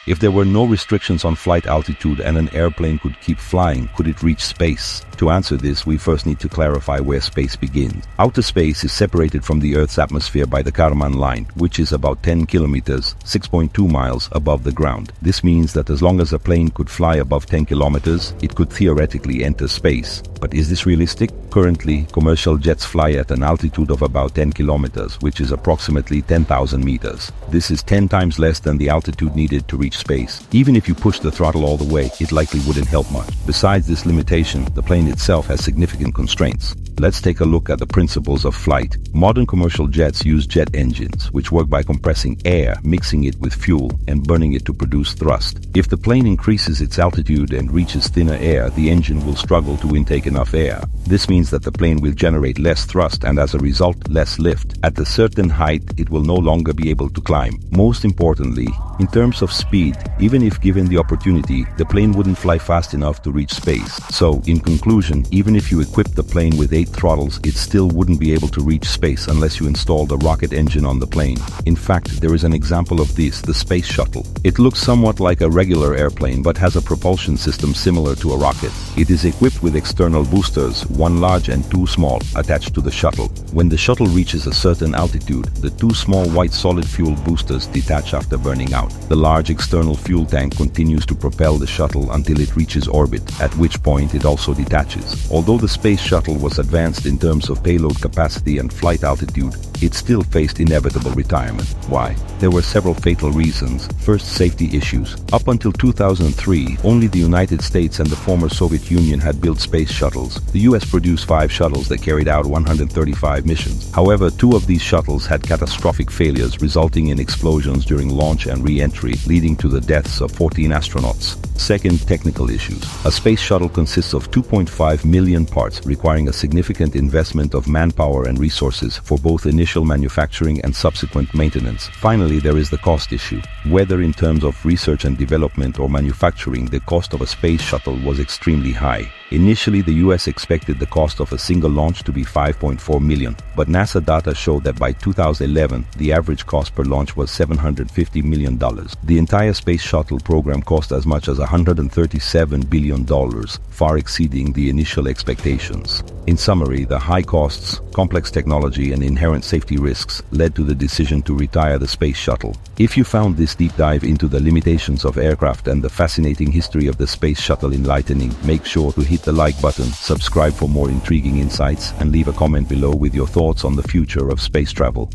If there were no restrictions on flight altitude and an airplane could keep flying, could it reach space? To answer this, we first need to clarify where space begins. Outer space is separated from the Earth's atmosphere by the Kármán line, which is about 10 kilometers, 6.2 miles above the ground. This means that as long as a plane could fly above 10 kilometers, it could theoretically enter space. But is this realistic? Currently, commercial jets fly at an altitude of about 10 kilometers, which is approximately 10,000 meters. This is 10 times less than the altitude needed to reach space. Even if you push the throttle all the way, it likely wouldn't help much. Besides this limitation, the plane itself has significant constraints. Let's take a look at the principles of flight. Modern commercial jets use jet engines, which work by compressing air, mixing it with fuel, and burning it to produce thrust. If the plane increases its altitude and reaches thinner air, the engine will struggle to intake enough air. This means that the plane will generate less thrust and as a result, less lift. At a certain height, it will no longer be able to climb. Most importantly, in terms of speed, even if given the opportunity, the plane wouldn't fly fast enough to reach space. So, in conclusion, even if you equip the plane with 8 throttles, it still wouldn't be able to reach space unless you installed a rocket engine on the plane. In fact, there is an example of this, the Space Shuttle. It looks somewhat like a regular airplane but has a propulsion system similar to a rocket. It is equipped with external boosters, one large and two small, attached to the shuttle. When the shuttle reaches a certain altitude, the two small white solid fuel boosters detach after burning out. The large external fuel tank continues to propel the shuttle until it reaches orbit, at which point it also detaches. Although the Space Shuttle was advanced in terms of payload capacity and flight altitude, it still faced inevitable retirement. Why? There were several fatal reasons. First, safety issues. Up until 2003, only the United States and the former Soviet Union had built space shuttles. The US produced 5 shuttles that carried out 135 missions. However, 2 of these shuttles had catastrophic failures, resulting in explosions during launch and re-entry, leading to the deaths of 14 astronauts. Second, technical issues. A space shuttle consists of 2.5 million parts, requiring a significant investment of manpower and resources for both initial manufacturing and subsequent maintenance. Finally, there is the cost issue. Whether in terms of research and development or manufacturing, the cost of a space shuttle was extremely high. Initially, the US expected the cost of a single launch to be $5.4 million, but NASA data showed that by 2011, the average cost per launch was $750 million. The entire space shuttle program cost as much as $137 billion, far exceeding the initial expectations. In summary, the high costs, complex technology, and inherent safety risks led to the decision to retire the space shuttle. If you found this deep dive into the limitations of aircraft and the fascinating history of the space shuttle enlightening, make sure to hit the like button, subscribe for more intriguing insights, and leave a comment below with your thoughts on the future of space travel.